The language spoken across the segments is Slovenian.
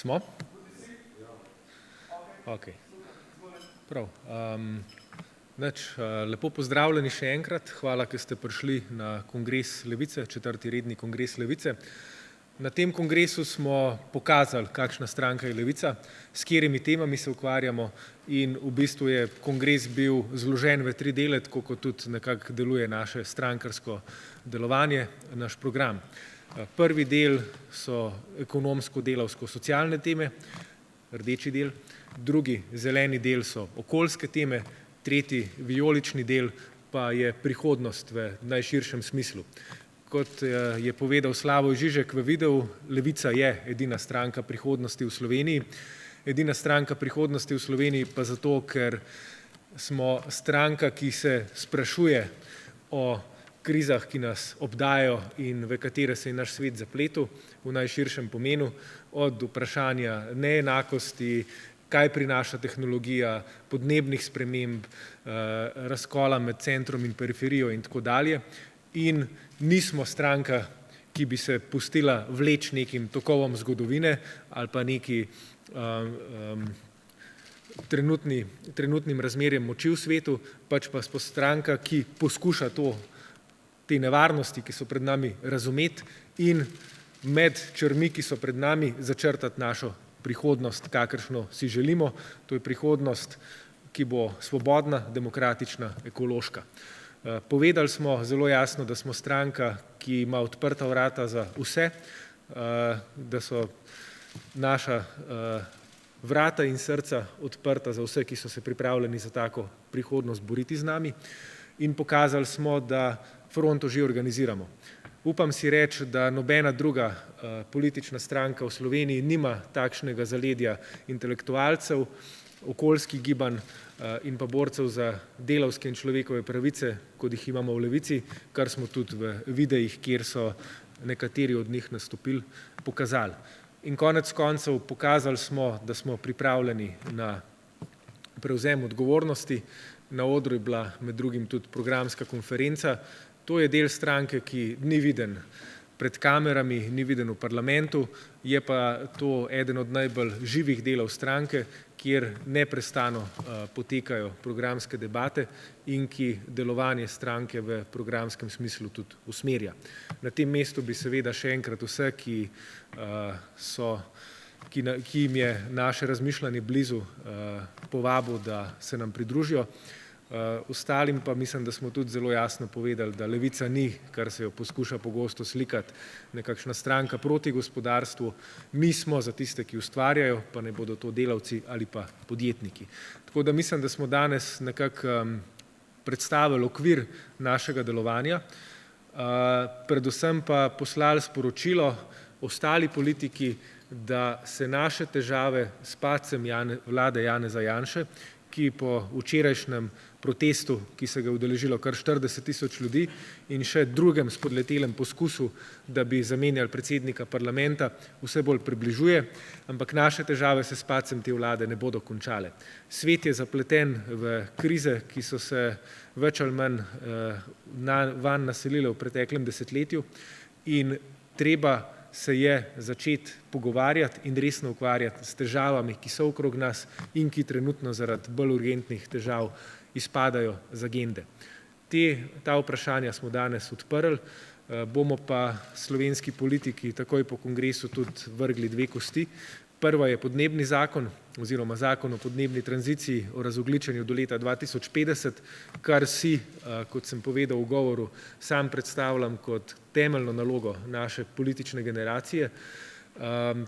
Smo? Okej. Prav. Lepo pozdravljeni še enkrat. Hvala, ker ste prišli na kongres Levice, 4. redni kongres Levice. Na tem kongresu smo pokazali, kakšna stranka je Levica, s katerimi temami se ukvarjamo in v bistvu je kongres bil zložen v 3 dele, tako kot tudi nekako deluje naše strankarsko delovanje, naš program. Prvi del so ekonomsko-delavsko-socialne teme, rdeči del, drugi zeleni del so okoljske teme, tretji vijolični del pa je prihodnost v najširšem smislu. Kot je povedal Slavoj Žižek v videu, Levica je edina stranka prihodnosti v Sloveniji. Edina stranka prihodnosti v Sloveniji pa zato, ker smo stranka, ki se sprašuje o krizah, ki nas obdajajo in v katere se je naš svet zapletel v najširšem pomenu, od vprašanja neenakosti, kaj prinaša tehnologija, podnebnih sprememb, razkola med centrom in periferijo in tako dalje. In nismo stranka, ki bi se pustila vleči nekim tokovom zgodovine ali pa neki trenutnim razmerjem moči v svetu, pač pa smo stranka, ki poskuša te nevarnosti, ki so pred nami, razumeti in med črmi, ki so pred nami, začrtati našo prihodnost, kakršno si želimo. To je prihodnost, ki bo svobodna, demokratična, ekološka. Povedali smo zelo jasno, da smo stranka, ki ima odprta vrata za vse, da so naša vrata in srca odprta za vse, ki so se pripravljeni za tako prihodnost boriti z nami, in pokazali smo, da fronto že organiziramo. Upam si reči, da nobena druga politična stranka v Sloveniji nima takšnega zaledja intelektualcev, okoljskih gibanj in pa borcev za delavske in človekove pravice, kot jih imamo v Levici, kar smo tudi v videih, kjer so nekateri od njih nastopili, pokazali. In konec koncev pokazali smo, da smo pripravljeni na prevzem odgovornosti. Na odru je bila med drugim tudi programska konferenca. To je del stranke, ki ni viden pred kamerami, ni viden v parlamentu, je pa to eden od najbolj živih delov stranke, kjer neprestano potekajo programske debate in ki delovanje stranke v programskem smislu tudi usmerja. Na tem mestu bi seveda še enkrat vse, ki jim je naše razmišljanje blizu, povabil, da se nam pridružijo. Ostalim pa mislim, da smo tudi zelo jasno povedali, da Levica ni, kar se jo poskuša pogosto slikati, nekakšna stranka proti gospodarstvu. Mi smo za tiste, ki ustvarjajo, pa ne bodo to delavci ali pa podjetniki. Tako da mislim, da smo danes nekako predstavili okvir našega delovanja, predvsem pa poslali sporočilo ostali politiki, da se naše težave s padcem vlade Janeza Janše, ki po včerajšnjem protestu, ki se ga je udeležilo kar 40 tisoč ljudi, in še drugem spodletelem poskusu, da bi zamenjali predsednika parlamenta, vse bolj približuje, ampak naše težave se s padcem te vlade ne bodo končale. Svet je zapleten v krize, ki so se več ali manj vanj naselile v preteklem desetletju, in treba se je začeti pogovarjati in resno ukvarjati s težavami, ki so okrog nas in ki trenutno zaradi bolj urgentnih težav izpadajo z agende. Ta vprašanja smo danes odprli, bomo pa slovenski politiki takoj po kongresu tudi vrgli 2 kosti. Prva je podnebni zakon oziroma zakon o podnebni tranziciji, o razogljičenju do leta 2050, kar si, kot sem povedal v govoru, sam predstavljam kot temeljno nalogo naše politične generacije.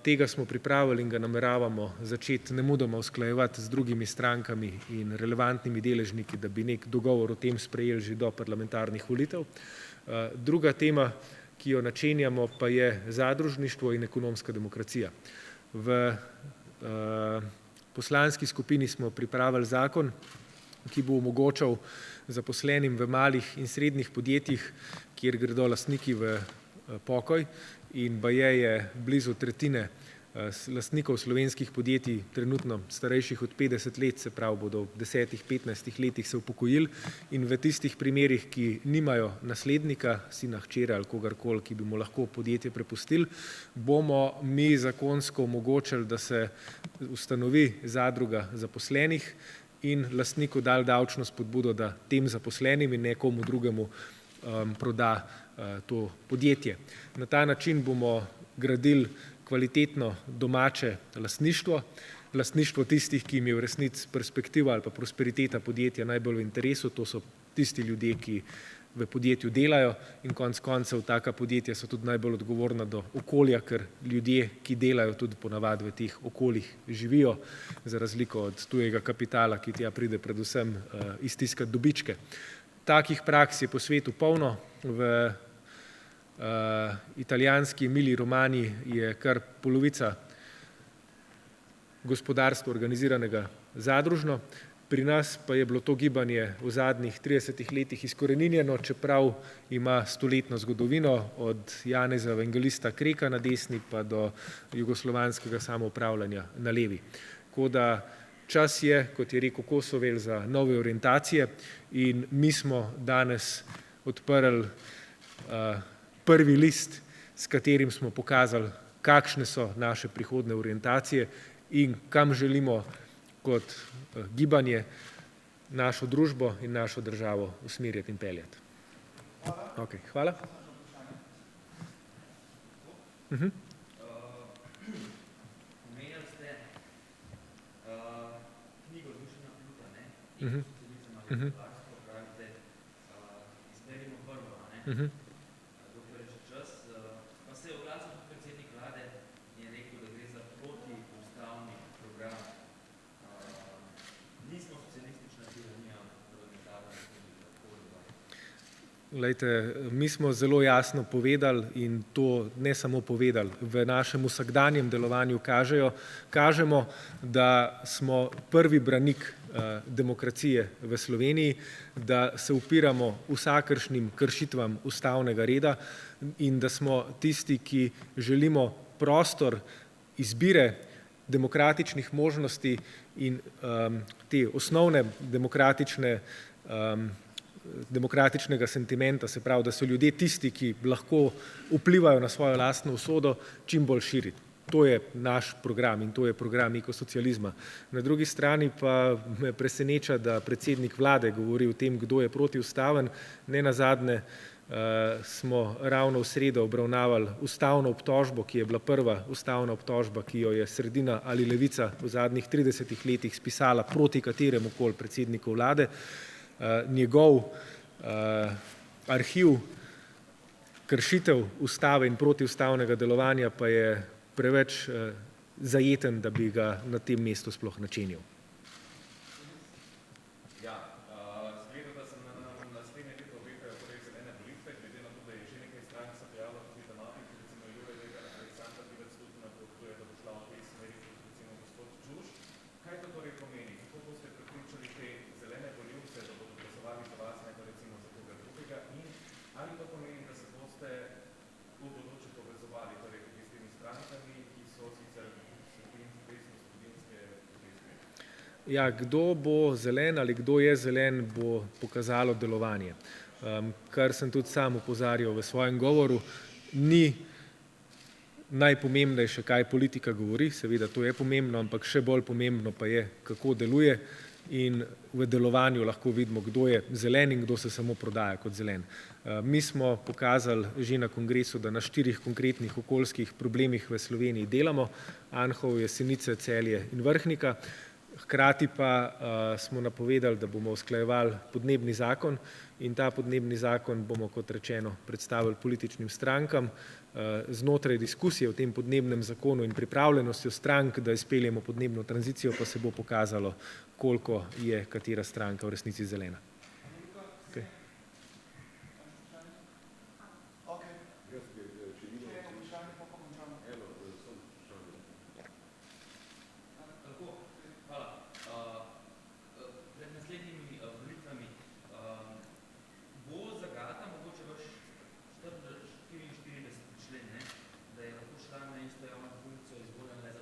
Tega smo pripravili in ga nameravamo začeti nemudoma usklajevati z drugimi strankami in relevantnimi deležniki, da bi nek dogovor o tem sprejeli že do parlamentarnih volitev. Druga tema, ki jo načenjamo, pa je zadružništvo in ekonomska demokracija. V poslanski skupini smo pripravili zakon, ki bo omogočal zaposlenim v malih in srednjih podjetjih, kjer gredo lastniki v pokoj, in baje je blizu tretjine lastnikov slovenskih podjetij, trenutno starejših od 50 let, se pravi, bodo v 10-15 letih se upokojili in v tistih primerih, ki nimajo naslednika, sina, hčere ali kogarkoli, ki bi mu lahko podjetje prepustili, bomo mi zakonsko omogočili, da se ustanovi zadruga zaposlenih in lastniku dali davčno spodbudo, da tem zaposlenim in nekomu drugemu proda to podjetje. Na ta način bomo gradili kvalitetno domače lastništvo, lastništvo tistih, ki jim je v resnici perspektiva ali pa prosperiteta podjetja najbolj v interesu, to so tisti ljudje, ki v podjetju delajo in konec koncev taka podjetja so tudi najbolj odgovorna do okolja, ker ljudje, ki delajo, tudi ponavadi v teh okoljih živijo, za razliko od tujega kapitala, ki tja pride predvsem iztiskati dobičke. Takih praks je po svetu polno, v italijanski Emiliji Romani je kar polovica gospodarstva organiziranega zadružno, pri nas pa je bilo to gibanje v zadnjih 30 letih izkoreninjeno, čeprav ima stoletno zgodovino od Janeza Evangelista Kreka na desni pa do jugoslovanskega samoupravljanja na levi. Tako da čas je, kot je rekel Kosovel, za nove orientacije in mi smo danes odprli prvi list, s katerim smo pokazali, kakšne so naše prihodne orientacije in kam želimo kot gibanje našo družbo in našo državo usmerjati in peljati. Okay, hvala. Omenjali ste knjigo Dušana Pluta, socializem ali gospodarstvo, pravite, izberimo prvo, dokler je še čas. Pa se je oglasil tudi predsednik vlade in je rekel, da gre za protiustavni program. Nismo socialistična tiranija parlamentarna republika. Glejte, mi smo zelo jasno povedali in to ne samo povedali, v našem vsakdanjem delovanju kažemo, da smo prvi branik demokracije v Sloveniji, da se upiramo vsakršnim kršitvam ustavnega reda in da smo tisti, ki želimo prostor izbire demokratičnih možnosti in te osnovne demokratičnega sentimenta, se pravi, da so ljudje tisti, ki lahko vplivajo na svojo lastno usodo, čim bolj širiti. To je naš program in to je program ekosocializma. Na drugi strani pa me preseneča, da predsednik vlade govori o tem, kdo je protiustaven. Nenazadnje smo ravno v sredo obravnavali ustavno obtožbo, ki je bila prva ustavna obtožba, ki jo je sredina ali levica v zadnjih 30 letih spisala proti kateremukoli predsedniku vlade. Njegov arhiv kršitev ustave in protiustavnega delovanja pa je preveč zajeten, da bi ga na tem mestu sploh načenjal. Ja, zgleda, da se nam naslednje leto obetajo torej zelene volitve, glede na to, da je že nekaj strank se prijavilo tudi tematiki, recimo Jure Vegar, Aleksandar Pivec tudi napoveduje, da bo šla v tej smeri, recimo gospod Čuš. Kaj to torej pomeni? Kako boste prepričali te zelene volivce, da bodo glasovali za vas, ne pa recimo za koga drugega? In ali to pomeni, da se boste v bodoče povezovali torej tudi s temi strankami, ki so sicer desno-sredinske protestne? Ja, kdo bo zelen ali kdo je zelen, bo pokazalo delovanje. Kar sem tudi sam opozarjal v svojem govoru, ni najpomembnejše, kaj politika govori, seveda to je pomembno, ampak še bolj pomembno pa je, kako deluje in v delovanju lahko vidimo, kdo je zelen in kdo se samo prodaja kot zelen. Mi smo pokazali že na kongresu, da na 4 konkretnih okoljskih problemih v Sloveniji delamo, Anhovo, Jesenice, Celje in Vrhnika. Hkrati pa smo napovedali, da bomo usklajevali podnebni zakon in ta podnebni zakon bomo, kot rečeno, predstavili političnim strankam. Znotraj diskusije o tem podnebnem zakonu in pripravljenostjo strank, da izpeljemo podnebno tranzicijo, pa se bo pokazalo, koliko je katera stranka v resnici zelena. Okay. člen, da je lahko član na isto javno funkcijo izvoljen le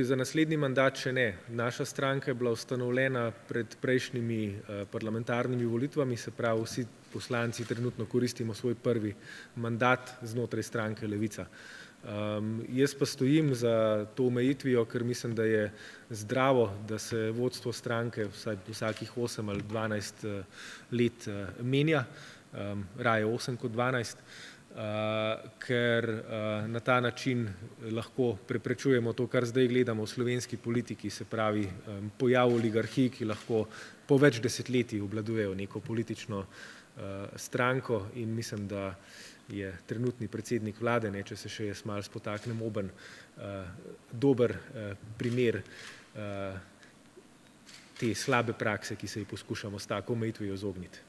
za naslednji mandat še ne. Naša stranka je bila ustanovljena pred prejšnjimi parlamentarnimi volitvami, se pravi, vsi poslanci trenutno koristimo svoj prvi mandat znotraj stranke Levica. Jaz pa stojim za to omejitvijo, ker mislim, da je zdravo, da se vodstvo stranke vsakih 8 ali 12 let menja, raje 8 kot 12, ker na ta način lahko preprečujemo to, kar zdaj gledamo v slovenski politiki, se pravi pojav oligarhij, ki lahko po več desetletij obvladujejo neko politično stranko, in mislim, da je trenutni predsednik vlade, če se še jaz malo spotaknem oben, dober primer te slabe prakse, ki se ji poskušamo s tako omejitvijo izogniti.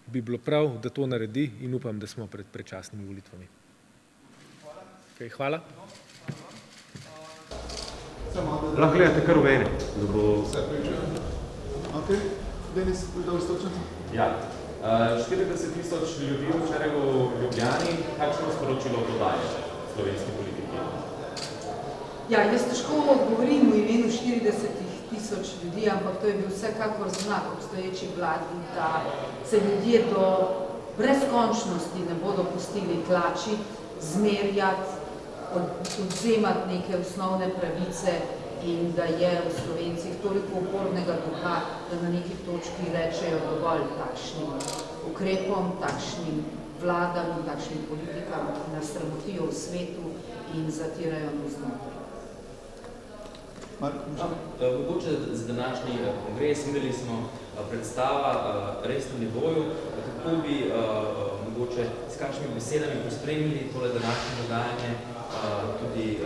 Bi bilo prav, da to naredi, in upam, da smo pred predčasnimi volitvami. Okay, hvala. Lahko gledate kar v mene, da bo... Ok, Denis, da istočnico? Ja. 40.000 ljudi včeraj v Ljubljani, kakšno sporočilo to daje slovenski politiki? Ja, jaz težko govorim v imenu 40.000 ljudi, ampak to je bil vsekakor znak obstoječi vladi, da se ljudje do brezkončnosti ne bodo pustili tlačiti, zmerjati, odzemati neke osnovne pravice in da je v Slovencih toliko upornega duha, da na neki točki rečejo dovolj takšnim ukrepom, takšnim vladam in takšnim politikam, ki nas sramotijo v svetu in zatirajo nas znotraj. Mogoče z današnji kongres imeli smo predstava res na nivoju, kako bi mogoče s kakšnimi besedami pospremili tole današnje dogajanje tudi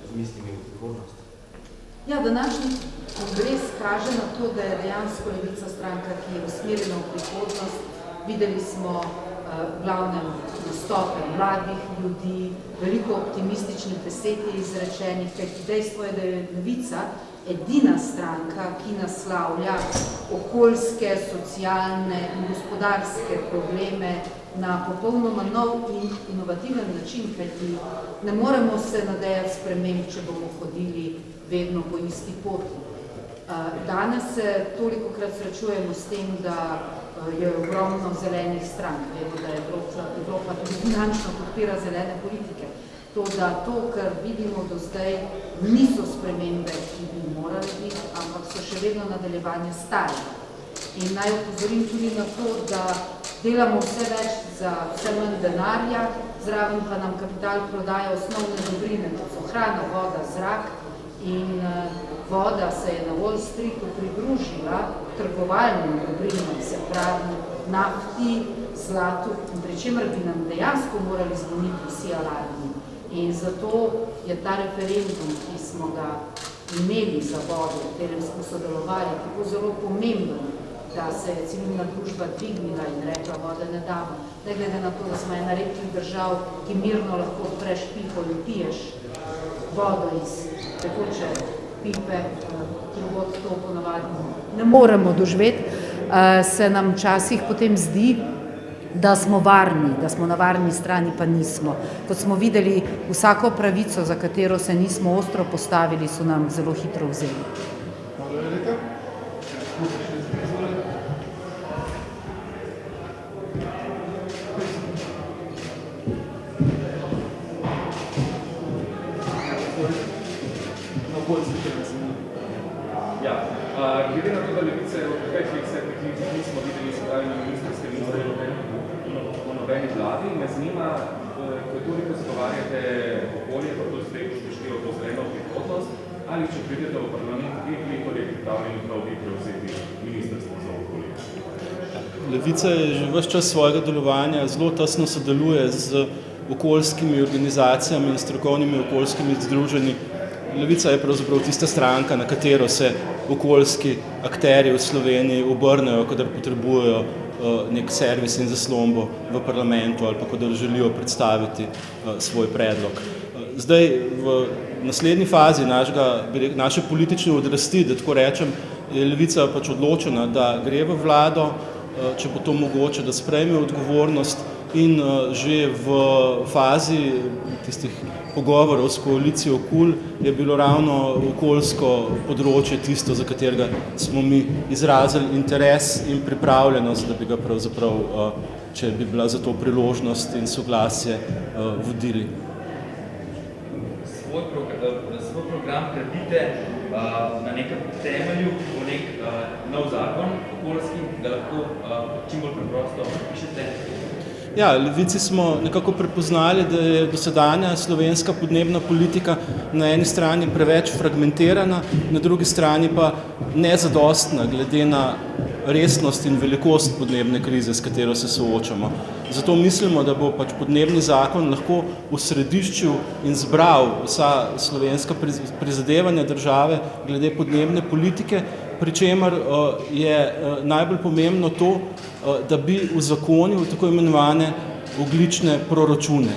z mislimi v prihodnost. Ja, današnji kongres kaže na to, da je dejansko Levica stranka, ki je usmerjena v prihodnost. Videli smo glavnem nastope mladih ljudi, veliko optimističnih besed je izrečenih, kajti dejstvo je, da je Levica edina stranka, ki naslavlja okoljske, socialne in gospodarske probleme na popolnoma nov in inovativen način, kajti ne moremo se nadejati sprememb, če bomo hodili vedno po isti poti. Danes se tolikokrat srečujemo s tem, da je ogromno zelenih strank. Vemo, da Evropa tudi finančno podpira zelene politike. To, kar vidimo do zdaj, niso spremembe, ki bi morali biti, ampak so še vedno nadaljevanje stare. In naj opozorim tudi na to, da delamo vse več za vse manj denarja, zraven pa nam kapital prodaja osnovne dobrine, kot so hrana, voda, zrak, in voda se je na Wall Streetu pridružila trgovalnim dobrinam, se pravi nafti, zlatu, pri čemer bi nam dejansko morali zvoniti vsi alarmi. In zato je ta referendum, ki smo ga imeli za vodo, v katerem smo sodelovali, tako zelo pomemben, da se je civilna družba dvignila in rekla, vode ne damo. Ne glede na to, da smo ena redkih držav, ki mirno lahko odpreš pipo in piješ vodo iz tekoče pipe, drugod to ponavadi ne moremo doživeti, se nam včasih potem zdi, da smo varni, da smo na varni strani, pa nismo. Kot smo videli, vsako pravico, za katero se nismo ostro postavili, so nam zelo hitro vzeli. Glede na to, da Levice v preteklih 7 letih nismo videli sedaj na ministrske liste v nobeni vladi, me zanima, ko toliko zagovarjate okolje, pa to zdaj upoštevajo to zeleno prihodnost, ali če pridete v parlament, koliko je pripravljeni prav vi prevzeti ministrstvo za okolje? Levica je že ves čas svojega delovanja zelo tesno sodeluje z okoljskimi organizacijami in strokovnimi okoljskimi združenji. Levica je pravzaprav tista stranka, na katero se okoljski akterji v Sloveniji obrnejo, kadar potrebujejo nek servis in zaslombo v parlamentu ali pa kadar želijo predstaviti svoj predlog. Zdaj, v naslednji fazi naše politične odrasti, da tako rečem, je Levica pač odločena, da gre v vlado, če bo to mogoče, da sprejme odgovornost in že v fazi tistih pogovorov s koalicijo KUL je bilo ravno okoljsko področje tisto, za katerega smo mi izrazili interes in pripravljenost, da bi ga pravzaprav, če bi bila za to priložnost in soglasje, vodili. Svoj program gradite na nekem temelju, v nek nov zakon okoljski, da lahko čim bolj preprosto pišete. Ja, Levici smo nekako prepoznali, da je dosedanja slovenska podnebna politika na eni strani preveč fragmentirana, na drugi strani pa nezadostna glede na resnost in velikost podnebne krize, s katero se soočamo. Zato mislimo, da bo pač podnebni zakon lahko v središču in zbral vsa slovenska prizadevanja države glede podnebne politike, pri čemer je najbolj pomembno to, da bi uzakonil tako imenovane ogljične proračune,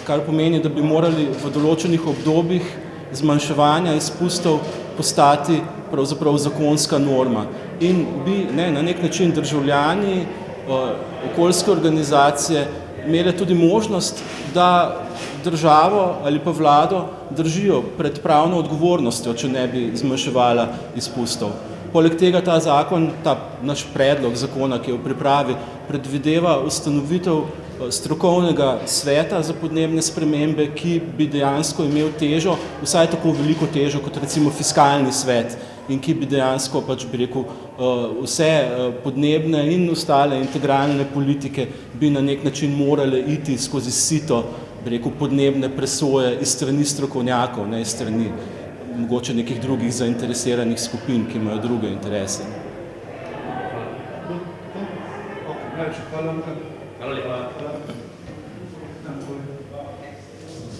kar pomeni, da bi morali v določenih obdobjih zmanjševanja izpustov postati pravzaprav zakonska norma. In bi na nek način državljani, okoljske organizacije imele tudi možnost, da državo ali pa vlado držijo pred pravno odgovornostjo, če ne bi zmanjševala izpustov. Poleg tega ta zakon, ta naš predlog zakona, ki je v pripravi, predvideva ustanovitev strokovnega sveta za podnebne spremembe, ki bi dejansko imel težo, vsaj tako veliko težo kot recimo fiskalni svet in ki bi dejansko, pač bi rekel, vse podnebne in ostale integralne politike bi na nek način morale iti skozi sito, bi rekel, podnebne presoje iz strani strokovnjakov, ne iz strani mogoče nekih drugih zainteresiranih skupin, ki imajo druge interese. Hvala lepa.